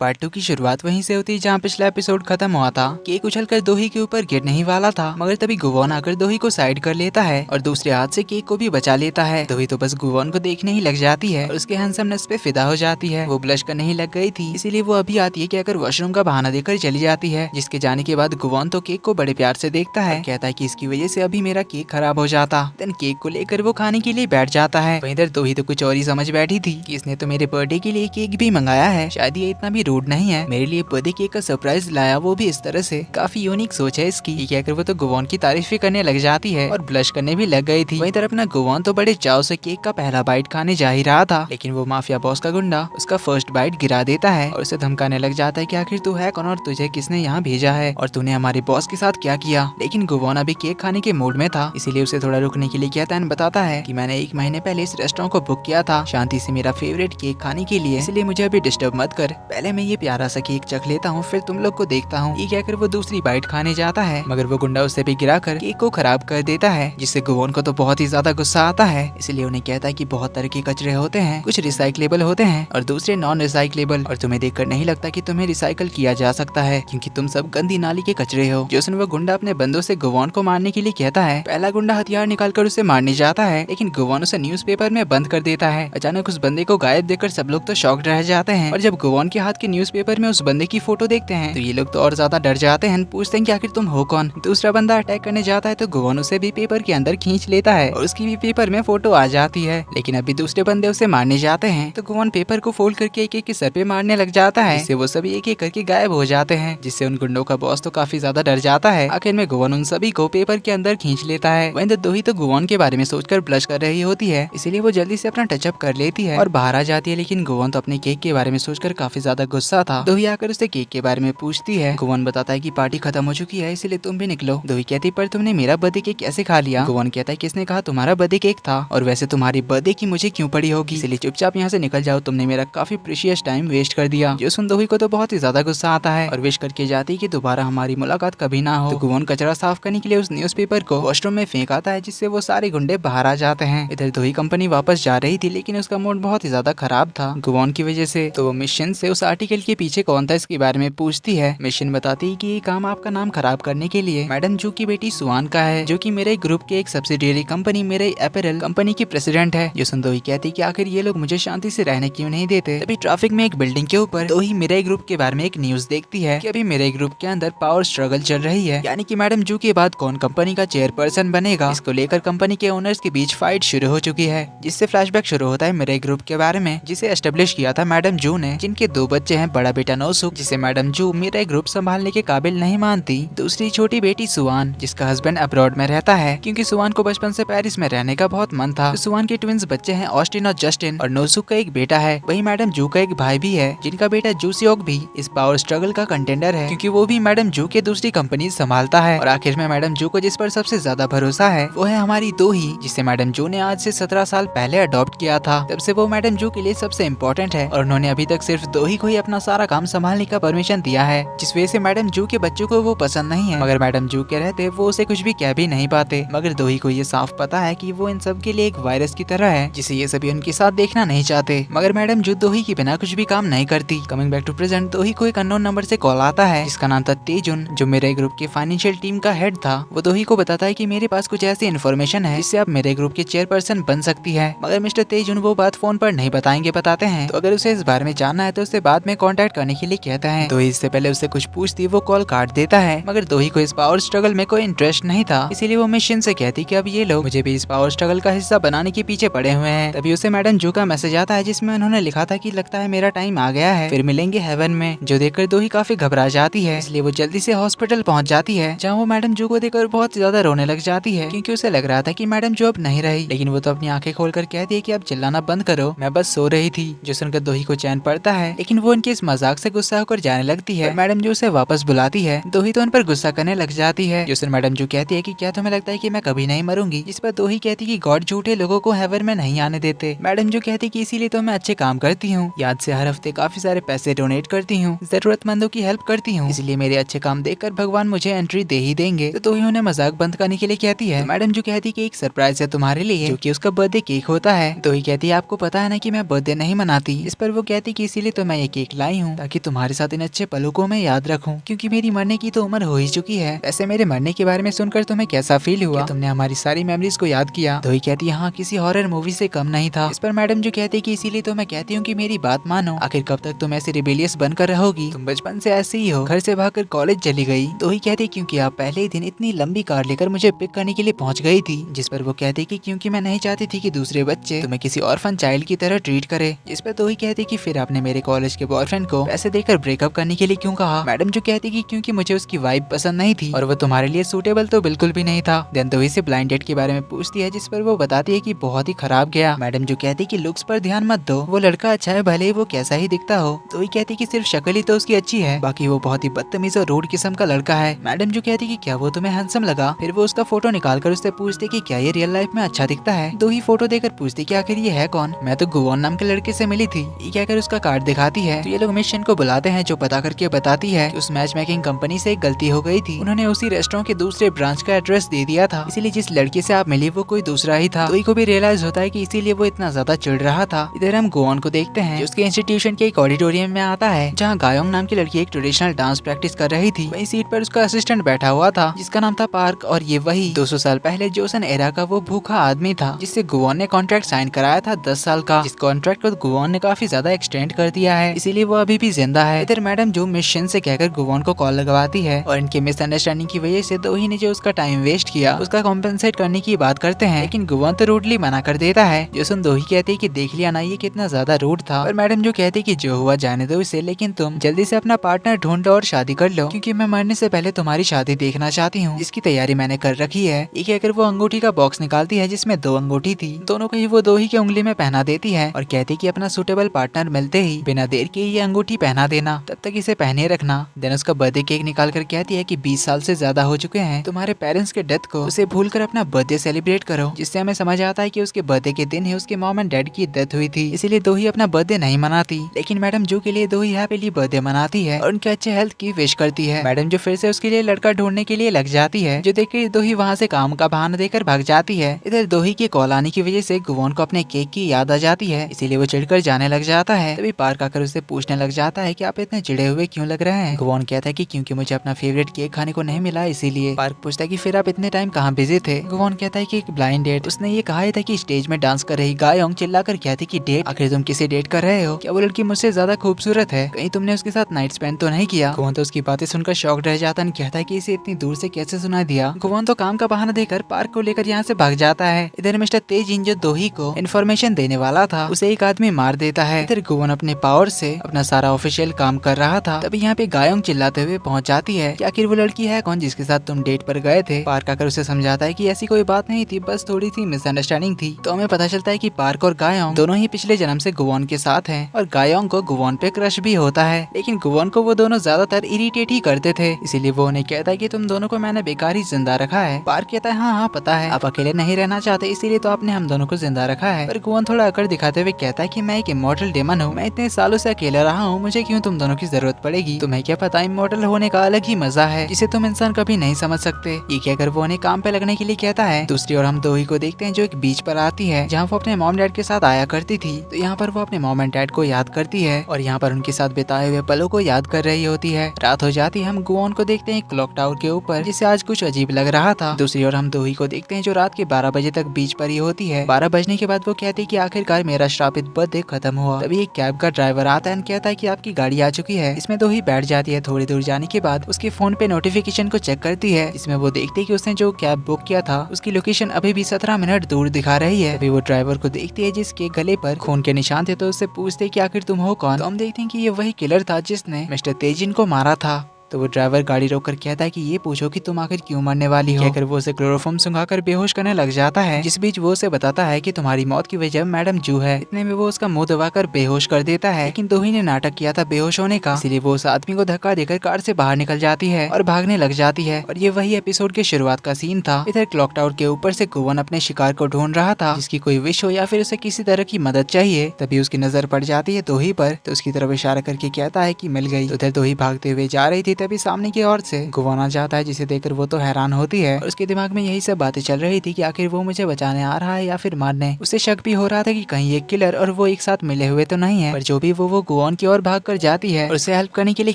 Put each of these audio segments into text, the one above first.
Part 2 की शुरुआत वहीं से होती है जहाँ पिछला एपिसोड खत्म हुआ था। केक उछलकर दोही के ऊपर गिरने ही वाला था, मगर तभी गुवॉन आकर दोही को साइड कर लेता है और दूसरे हाथ से केक को भी बचा लेता है। दोही तो बस गुवॉन को देखने ही लग जाती है और उसके हैंडसमनेस पे फिदा हो जाती है। वो ब्लश करने ही लग गई थी, इसीलिए वो अभी आती है कि अगर वॉशरूम का बहाना देकर चली जाती है। जिसके जाने के बाद गुवॉन तो केक को बड़े प्यार से देखता है, कहता है कि इसकी वजह से अभी मेरा केक खराब हो जाता। देन केक को लेकर वो खाने के लिए बैठ जाता है। वहीं इधर दोही तो कुछ और ही समझ बैठी थी कि इसने तो मेरे बर्थडे के लिए केक भी मंगाया है, शायद ये इतना भी रूड नहीं है, मेरे लिए बर्थडे केक का सरप्राइज लाया, वो भी इस तरह से। काफी यूनिक सोच है इसकी। ये कहकर वो तो गुवॉन की तारीफ भी करने लग जाती है और ब्लश करने भी लग गई थी। वहीं तरफ अपना गुवॉन तो बड़े चाव से केक का पहला बाइट खाने जा ही रहा था, लेकिन वो माफिया बॉस का गुंडा उसका फर्स्ट बाइट गिरा देता है और उसे धमकाने लग जाता है कि आखिर तू है कौन और तुझे किसने यहाँ भेजा है और तूने हमारे बॉस के साथ क्या किया। लेकिन गुवॉन अभी केक खाने के मूड में था, इसीलिए उसे थोड़ा रुकने के लिए कहता है, बताता है कि मैंने 1 महीने पहले इस रेस्टोरेंट को बुक किया था शांति से मेरा फेवरेट केक खाने के लिए, इसलिए मुझे अभी डिस्टर्ब मत कर, पहले मैं ये प्यारा सा केक चख लेता हूँ फिर तुम लोग को देखता हूँ। ये कहकर वो दूसरी बाइट खाने जाता है, मगर वो गुंडा उससे भी गिराकर केक को खराब कर देता है, जिससे गुवॉन को तो बहुत ही ज्यादा गुस्सा आता है। इसलिए उन्हें कहता है कि बहुत तरह के कचरे होते हैं, कुछ रिसाइक्लेबल होते हैं और दूसरे नॉन रिसाइक्लेबल, और तुम्हें देखकर नहीं लगता कि तुम्हें रिसाइकल किया जा सकता है क्योंकि तुम सब गंदी नाली के कचरे हो। जो सुन वो गुंडा अपने बंदों से गुवॉन को मारने के लिए कहता है। पहला गुंडा हथियार निकालकर उसे मारने जाता है, लेकिन गुवॉन उसे न्यूज़पेपर में बंद कर देता है। अचानक उस बंदे को गायब देखकर सब लोग तो शॉक्ड रह जाते हैं और जब गुवॉन के हाथ के न्यूज़पेपर में उस बंदे की फोटो देखते हैं तो ये लोग तो और ज्यादा डर जाते हैं, पूछते हैं कि आखिर तुम हो कौन। दूसरा बंदा अटैक करने जाता है तो गुवॉन उसे भी पेपर के अंदर खींच लेता है और उसकी भी पेपर में फोटो आ जाती है। लेकिन अभी दूसरे बंदे उसे मारने जाते हैं तो गुवॉन पेपर को फोल्ड करके एक एक के सर पे मारने लग जाता है, जिससे वो सभी एक एक करके गायब हो जाते हैं, जिससे उन गुंडों का बॉस तो काफी ज्यादा डर जाता है। आखिर में गुवॉन उन सभी को पेपर के अंदर खींच लेता है। वहीं दोही तो गुवॉन के बारे में सोचकर ब्लश कर रही होती है, इसीलिए वो जल्दी से अपना टचअप कर लेती है और बाहर आ जाती है। लेकिन गुवॉन तो अपने केक के बारे में सोचकर काफी ज्यादा गुस्सा था। दोही आकर उससे केक के बारे में पूछती है। गुवॉन बताता है कि पार्टी खत्म हो चुकी है, इसलिए तुम भी निकलो। दोही कहती पर तुमने मेरा बर्थडे केक कैसे खा लिया। गुवॉन कहता है किसने कहा तुम्हारा बर्थडे केक था और वैसे तुम्हारी बर्थडे की मुझे क्यों पड़ी होगी, इसलिए चुपचाप यहाँ से निकल जाओ, तुमने मेरा काफी प्रीशियस टाइम वेस्ट कर दिया। जो सुन दोही को तो बहुत ही ज्यादा गुस्सा आता है और विश करके जाती कि दोबारा हमारी मुलाकात कभी ना हो। तो गुवॉन कचरा साफ करने के लिए उस न्यूज़पेपर को वॉशरूम में फेंक आता है, जिससे वो सारे गुंडे बाहर आ जाते हैं। इधर दोही कंपनी वापस जा रही थी, लेकिन उसका मूड बहुत ही ज्यादा खराब था गुवॉन की वजह से। तो वो मिशन से उस आर्टिकल के पीछे कौन था इसके बारे में पूछती है। मिशन बताती है कि ये काम आपका नाम खराब करने के लिए मैडम जू की बेटी सुआन का है, जो कि मेरे ग्रुप के एक सब्सिडियरी कंपनी मेरे अपैरल कंपनी की प्रेसिडेंट है। जो सुन दोही कहती कि आखिर ये लोग मुझे शांति से रहने क्यों नहीं देते। तभी ट्रैफिक में एक बिल्डिंग के ऊपर दोही मेरे ग्रुप के बारे में एक न्यूज देखती है कि अभी मेरे ग्रुप के अंदर पावर स्ट्रगल चल रही है, यानी कि मैडम जू के बाद कौन कंपनी का चेयरपर्सन बनेगा। इसको लेकर कंपनी के ओनर्स के बीच फाइट शुरू हो चुकी है, जिससे फ्लैशबैक शुरू होता है मेरे ग्रुप के बारे में, जिसे एस्टेब्लिश किया था मैडम जू ने, जिनके 2 बच्चे हैं। बड़ा बेटा नोसुक, जिसे मैडम जू मेरा ग्रुप संभालने के काबिल नहीं मानती। दूसरी छोटी बेटी सुआन, जिसका हस्बैंड अब्रॉड में रहता है, क्योंकि सुआन को बचपन से पेरिस में रहने का बहुत मन था। तो सुआन के ट्विंस बच्चे हैं ऑस्टिन और जस्टिन, और नोसुक का एक बेटा है। वही मैडम जू का एक भाई भी है, जिनका बेटा जूसियोक भी इस पावर स्ट्रगल का कंटेंडर है, क्योंकि वो भी मैडम जू के दूसरी कंपनी संभालता है। और आखिर में मैडम जू को जिस पर सबसे ज्यादा भरोसा है वो है हमारी दोही, जिसे मैडम जू ने आज से 17 साल पहले अडॉप्ट किया था। तब से वो मैडम जू के लिए सबसे इम्पोर्टेंट है और उन्होंने अभी तक सिर्फ दोही को ही अपना सारा काम संभालने का परमिशन दिया है, जिस वजह से मैडम जू के बच्चों को वो पसंद नहीं है। मगर मैडम जू के रहते वो उसे कुछ भी कह भी नहीं पाते। मगर दोही को ये साफ पता है कि वो इन सब के लिए एक वायरस की तरह है, जिसे ये सभी उनके साथ देखना नहीं चाहते। मगर मैडम जू दोही के बिना कुछ भी काम नहीं करती। कमिंग बैक टू प्रेजेंट, दोही को एक अननोन नंबर से कॉल आता है, जिसका नाम था तेजुन, जो मेरे ग्रुप के फाइनेंशियल टीम का हेड था। वो दोही को बताता है कि मेरे पास कुछ ऐसी इन्फॉर्मेशन है जिससे आप मेरे ग्रुप के चेयरपर्सन बन सकती है। मगर मिस्टर तेजुन वो बात फोन पर नहीं बताएंगे बताते हैं, तो अगर उसे इस बारे में जानना है तो उसे बाद में कांटेक्ट करने के लिए कहता है। दोही इससे पहले उससे कुछ पूछती वो कॉल काट देता है। मगर दोही को इस पावर स्ट्रगल में कोई इंटरेस्ट नहीं था, इसीलिए वो मिशन से कहती कि अब ये लोग मुझे भी इस पावर स्ट्रगल का हिस्सा बनाने के पीछे पड़े हुए हैं। तभी उसे मैडम जू का मैसेज आता है, जिसमें उन्होंने लिखा था कि लगता है मेरा टाइम आ गया है, फिर मिलेंगे हेवन में। जो देखकर दोही काफी घबरा जाती है, इसलिए वो जल्दी से हॉस्पिटल पहुंच जाती है, जहाँ वो मैडम जू को देखकर बहुत ज्यादा रोने लग जाती है, क्योंकि उसे लग रहा था कि मैडम जू अब नहीं रही। लेकिन वो तो अपनी आंखें खोलकर कहती है कि अब चिल्लाना बंद करो, मैं बस सो रही थी। जो सुनकर दोही को चैन पड़ता है, लेकिन वो उनके इस मजाक से गुस्सा होकर जाने लगती है। मैडम जू उसे वापस बुलाती है, दोही तो उन पर गुस्सा करने लग जाती है। जो सुन मैडम जू कहती है कि क्या तुम्हें लगता है कि मैं कभी नहीं मरूंगी, जिस पर दोही कहती कि गॉड झूठे लोगों को हेवन में नहीं आने देते। मैडम जू कहती कि इसीलिए तो मैं अच्छे काम करती हूँ, याद से हर हफ्ते काफी सारे पैसे डोनेट करती हूँ, जरूरतमंदों की हेल्प करती हूँ, इसलिए मेरे अच्छे काम देखकर भगवान मुझे एंट्री दे ही देंगे। तो दोही उन्हें मजाक बंद करने के लिए कहती है। तो मैडम जू कहती कि एक सरप्राइज है तुम्हारे लिए, जो कि उसका बर्थडे केक होता है। दोही कहती है आपको पता है ना कि मैं बर्थडे नहीं मनाती। इस पर वो कहती कि इसीलिए तो मैं ये केक गिफ्ट लाई हूँ ताकि तुम्हारे साथ इन अच्छे पलों को मैं याद रखूं, क्योंकि मेरी मरने की तो उम्र हो ही चुकी है। वैसे मेरे मरने के बारे में सुनकर तुम्हें कैसा फील हुआ? तुमने हमारी सारी मेमोरीज को याद किया? दोही कहती है हाँ, किसी हॉरर मूवी से कम नहीं था। इस पर मैडम जो कहती है कि इसीलिए तो मैं कहती हूँ कि मेरी बात मानो, आखिर कब तक तुम ऐसे रिबेलियस बनकर रहोगी? तुम बचपन से ऐसे ही हो। घर से भागकर कॉलेज चली गई। दोही कहती क्योंकि आप पहले ही दिन इतनी लंबी कार लेकर मुझे पिक करने के लिए पहुंच गई थी। जिस पर वो कहती कि क्योंकि मैं नहीं चाहती थी कि दूसरे बच्चे तुम्हें किसी ऑर्फन चाइल्ड की तरह ट्रीट करे। जिस पर दोही कहती कि फिर आपने मेरे कॉलेज के बॉयफ्रेंड को पैसे देकर ब्रेकअप करने के लिए क्यों कहा? मैडम जो कहती कि क्योंकि मुझे उसकी वाइब पसंद नहीं थी और वो तुम्हारे लिए सूटेबल तो बिल्कुल भी नहीं था। देन दोही से ब्लाइंड डेट के बारे में पूछती है, जिस पर वो बताती है कि बहुत ही खराब गया। मैडम जो कहती कि लुक्स पर ध्यान मत दो, वो लड़का अच्छा है भले ही वो कैसा ही दिखता हो। दोही कहती कि सिर्फ शक्ल ही तो उसकी अच्छी है, बाकी वो बहुत ही बदतमीज और रूड किस्म का लड़का है। मैडम जो कहती कि क्या वो तुम्हें हैंडसम लगा? फिर वो उसका फोटो निकालकर उससे पूछती कि क्या ये रियल लाइफ में अच्छा दिखता है? दोही फोटो देकर पूछती कि आखिर ये है कौन? मैं तो गुवोन नाम के लड़के से मिली थी। ये कहकर उसका कार्ड दिखाती है तो ये लोग मिशन को बुलाते हैं, जो पता करके बताती है कि उस मैच मेकिंग कंपनी से एक गलती हो गई थी। उन्होंने उसी रेस्टोरेंट के दूसरे ब्रांच का एड्रेस दे दिया था, इसीलिए जिस लड़के से आप मिली वो कोई दूसरा ही था। दोही को भी रियलाइज होता है कि इसीलिए वो इतना ज्यादा चिढ़ रहा था। इधर हम गुवोन को देखते हैं जो उसके इंस्टीट्यूशन के एक ऑडिटोरियम में आता है, जहाँ गायोंग नाम की लड़की एक ट्रेडिशनल डांस प्रैक्टिस कर रही थी। वही सीट पर उसका असिस्टेंट बैठा हुआ था जिसका नाम था पार्क, और ये वही 200 साल पहले जोसन एरा का वो भूखा आदमी था जिससे गुवोन ने कॉन्ट्रैक्ट साइन कराया था 10 साल का, जिस कॉन्ट्रैक्ट को गुवोन ने काफी ज्यादा एक्सटेंड कर दिया है, इसीलिए वो अभी भी जिंदा है। इधर मैडम जो मिशन से कहकर गुवोन को कॉल लगवाती है और इनके मिसअंडरस्टैंडिंग की वजह से दोही ने जो उसका टाइम वेस्ट किया उसका कॉम्पेंसेट करने की बात करते हैं, लेकिन गुवोन तो रूडली मना कर देता है। जोसन दोही कहती है कि देख लिया ना ये कितना ज्यादा रूड था, और मैडम जो कहती है कि जो हुआ जाने दो इसे, लेकिन तुम जल्दी से अपना पार्टनर ढूंढ लो और शादी कर लो, क्योंकि मैं मरने से पहले तुम्हारी शादी देखना चाहती हूँ, जिसकी तैयारी मैंने कर रखी है। ये कहकर वो अंगूठी का बॉक्स निकालती है जिसमें 2 अंगूठी थी, दोनों को ही वो दोही की उंगली में पहना देती है और कहती कि अपना सुटेबल पार्टनर मिलते ही बिना देर के ये अंगूठी पहना देना, तब तक इसे पहने रखना। देन उसका बर्थडे केक निकाल कर कहती है कि 20 साल से ज्यादा हो चुके हैं तुम्हारे पेरेंट्स के डेथ को, उसे भूलकर अपना बर्थडे सेलिब्रेट करो। जिससे हमें समझ आता है कि उसके बर्थडे के दिन ही उसके मॉम एंड डैड की डेथ हुई थी, इसीलिए दोही अपना बर्थडे नहीं मनाती। लेकिन मैडम जो के लिए दोही हैप्पीली बर्थडे मनाती है और उनके अच्छे हेल्थ की विश करती है। मैडम जो फिर से उसके लिए लड़का ढूंढने के लिए लग जाती है, जो देखकर दोही वहाँ से काम का बहाना देकर भाग जाती है। इधर दोही के कॉल आने की वजह से गुवोन को अपने केक की याद आ जाती है, इसीलिए वो चिढ़कर जाने लग जाता है। तभी पार्क आकर उससे पूछने लग जाता है कि आप इतने चिढ़े हुए क्यों लग रहे हैं? गुवोन कहता है कि क्योंकि मुझे अपना फेवरेट केक खाने को नहीं मिला इसीलिए। पार्क पूछता है कि फिर आप इतने टाइम कहाँ बिजी थे? गुवोन कहता है कि एक ब्लाइंड डेट। उसने ये कहा था कि स्टेज में डांस कर रही गायोंग चिल्लाकर कहती कि डेट? आखिर तुम किसे डेट कर रहे हो? क्या वो लड़की मुझसे ज्यादा खूबसूरत है? कहीं तुमने उसके साथ नाइट स्पेंड तो नहीं किया? गुवोन तो उसकी बातें सुनकर शॉक्ड रह जाता है, कहता है कि इसे इतनी दूर से कैसे सुना दिया। गुवोन तो काम का बहाना देकर पार्क को लेकर यहाँ से भाग जाता है। इधर मिस्टर तेजिन जो दोही को इन्फॉर्मेशन देने वाला था उसे एक आदमी मार देता है। इधर गुवोन अपने पावर से अपना सारा ऑफिशियल काम कर रहा था, तभी यहाँ पे गायोंग चिल्लाते हुए पहुंच जाती है कि आखिर वो लड़की है कौन जिसके साथ तुम डेट पर गए थे? पार्क आकर उसे समझाता है कि ऐसी कोई बात नहीं थी, बस थोड़ी सी मिसअंडरस्टैंडिंग थी। तो हमें पता चलता है कि पार्क और गायोंग दोनों ही पिछले जन्म से गुवोन के साथ हैं और गायोंग को गुवोन पे क्रश भी होता है, लेकिन गुवोन को वो दोनों ज्यादातर इरिटेट ही करते थे, इसीलिए वो उन्हें कहता है कि तुम दोनों को मैंने बेकार ही जिंदा रखा है। पार्क कहता है हाँ हाँ पता है, आप अकेले नहीं रहना चाहते इसीलिए तो आपने हम दोनों को जिंदा रखा है। पर गुवोन थोड़ा अकड़ दिखाते हुए कहता है कि मैं एक इमॉर्टल डेमन हूँ, मैं इतने सालों से अकेला रहा हूँ, मुझे क्यों तुम दोनों की जरूरत पड़ेगी? तुम्हें क्या पता इमॉर्टल होने का अलग ही मजा है जिसे तुम इंसान कभी नहीं समझ सकते। ये कहकर वो उन्हें काम पे लगने के लिए कहता है। दूसरी ओर हम दोही को देखते हैं जो एक बीच पर आती है जहाँ वो अपने मॉम डैड के साथ आया करती थी। तो यहाँ पर वो अपने मॉम एंड डैड को याद करती है और यहाँ पर उनके साथ बिताए हुए पलों को याद कर रही होती है। रात हो जाती है, हम गुवोन को देखते हैं क्लॉक टावर के ऊपर जिसे आज कुछ अजीब लग रहा था। दूसरी ओर हम दोही को देखते हैं जो रात के 12 बजे तक बीच पर ही होती है। 12 बजने के बाद वो कहती है कि आखिरकार मेरा श्रापित बर्थडे खत्म हुआ। तभी एक कैब का ड्राइवर आता है और कहता है कि आपकी गाड़ी आ चुकी है। इसमें दोही बैठ जाती है। थोड़ी दूर जाने के बाद उसके फोन पे नोटिफिकेशन को चेक करती है, इसमें वो देखती है कि उसने जो कैब बुक किया था उसकी लोकेशन अभी भी 17 मिनट दूर दिखा रही है। अभी वो ड्राइवर को देखती है जिसके गले पर खून के निशान थे, तो उससे पूछते कि आखिर तुम हो कौन? तो हम देखते हैं कि ये वही किलर था जिसने मिस्टर तेजिन को मारा था। तो वो ड्राइवर गाड़ी रोककर कहता है कि ये पूछो कि तुम आखिर क्यों मरने वाली हो? कहकर वो उसे क्लोरोफॉर्म सुंघाकर बेहोश करने लग जाता है। जिस बीच वो उसे बताता है कि तुम्हारी मौत की वजह मैडम जू है। इतने में वो उसका मुंह दबाकर बेहोश कर देता है, लेकिन दोही ने नाटक किया था बेहोश होने का, इसलिए वो उस आदमी को धक्का देकर कार से बाहर निकल जाती है और भागने लग जाती है। और ये वही एपिसोड के शुरुआत का सीन था। इधर क्लॉक टावर के ऊपर से गुवोन अपने शिकार को ढूंढ रहा था जिसकी कोई विश हो या फिर उसे किसी तरह की मदद चाहिए। तभी उसकी नजर पड़ जाती है दोही पर, तो उसकी तरफ इशारा करके कहता है कि मिल गई। उधर दोही भागते हुए जा रही थी, तभी सामने की ओर से गुवान आ जाता है, जिसे देखकर वो तो हैरान होती है और उसके दिमाग में यही सब बातें चल रही थी कि आखिर वो मुझे बचाने आ रहा है या फिर मारने। उसे शक भी हो रहा था कि कहीं एक किलर और वो एक साथ मिले हुए तो नहीं है। पर जो भी वो गुवान की ओर भाग कर जाती है और उसे हेल्प करने के लिए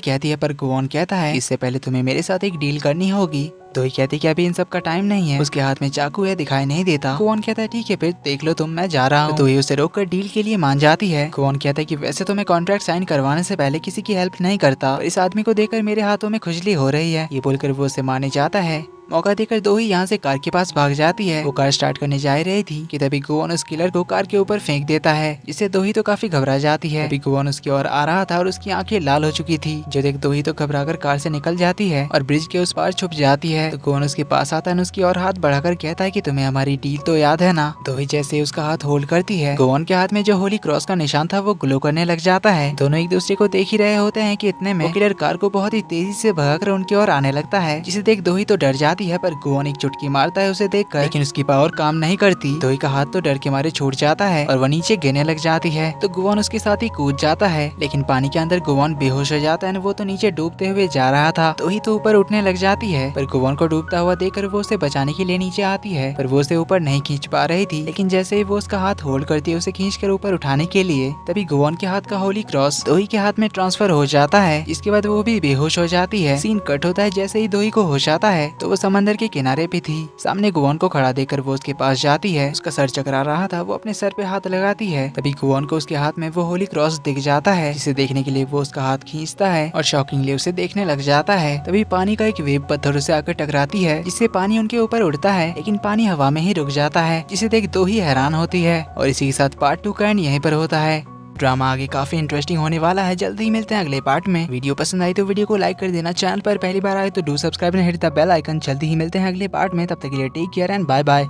कहती है, पर गुवान कहता है इससे पहले तुम्हें मेरे साथ एक डील करनी होगी। दोही कहती कि अभी इन सब का टाइम नहीं है। उसके हाथ में चाकू है, दिखाई नहीं देता। गुवान कहता है ठीक है फिर देख लो तुम, मैं जा रहा हूँ। दोही उसे रोककर डील के लिए मान जाती है। गुवान कहता है कि वैसे तो मैं कॉन्ट्रैक्ट साइन करवाने से पहले किसी की हेल्प नहीं करता, पर इस आदमी को देखकर मेरे हाथों में खुजली हो रही है। ये बोलकर वो उसे मारने जाता है। मौका देकर दोही यहाँ से कार के पास भाग जाती है। वो कार स्टार्ट करने जा रही थी कि तभी गुवान उस किलर को कार के ऊपर फेंक देता है, जिससे दोही तो काफी घबरा जाती है। तभी गुवान उसकी ओर आ रहा था और उसकी आंखें लाल हो चुकी थी। जो देख दोही तो घबराकर कार से निकल जाती है और ब्रिज के उस पार छुप जाती है। तो गुवान उसके पास आता है, उसकी ओर हाथ बढ़ाकर कहता है कि तुम्हें हमारी डील तो याद है ना। दोही जैसे ही उसका हाथ होल्ड करती है, गुवान के हाथ में जो होली क्रॉस का निशान था वो ग्लो करने लग जाता है। दोनों एक दूसरे को देख ही रहे होते हैं कि इतने में वो किलर कार को बहुत ही तेजी से भगाकर उनकी ओर आने लगता है, जिसे देख दोही तो डर जाती है। पर गुवान चुटकी मारता है उसे देखकर, लेकिन उसकी पावर काम नहीं करती। दोही का हाथ तो डर के मारे छूट जाता है और वह नीचे गिरने लग जाती है। तो गुवान उसके साथ ही कूद जाता है, लेकिन पानी के अंदर गुवान बेहोश हो जाता है। वो तो नीचे डूबते हुए जा रहा था। दोही तो ऊपर उठने लग जाती है, पर गुवान को डूबता हुआ देखकर वो उसे बचाने के लिए नीचे आती है, पर वो उसे ऊपर नहीं खींच पा रही थी। लेकिन जैसे ही वो उसका हाथ होल्ड करती है उसे खींचकर ऊपर उठाने के लिए, तभी गुवान के हाथ का होली क्रॉस दोही के हाथ में ट्रांसफर हो जाता है। इसके बाद वो भी बेहोश हो जाती है। सीन कट होता है। जैसे ही दोही को होश आता है तो वो समंदर के किनारे पे थी। सामने गुवान को खड़ा देखकर वो उसके पास जाती है। उसका सर चकरा रहा था। वो अपने सर पे हाथ लगाती है। तभी गुवान को उसके हाथ में वो होली क्रॉस दिख जाता है, जिसे देखने के लिए वो उसका हाथ खींचता है और शॉकिंगली उसे देखने लग जाता है। तभी पानी का एक वेव पत्थरों से आकर टकराती है, जिससे पानी उनके ऊपर उड़ता है, लेकिन पानी हवा में ही रुक जाता है, जिसे देख दोही हैरान होती है। और इसी के साथ पार्ट 2 का एंड यहीं पर होता है। ड्रामा आगे काफी इंटरेस्टिंग होने वाला है। जल्दी ही मिलते हैं अगले पार्ट में। वीडियो पसंद आई तो वीडियो को लाइक कर देना। चैनल पर पहली बार आए तो do subscribe and hit the bell icon. जल्दी ही मिलते हैं अगले पार्ट में। तब तक के लिए take care and bye bye.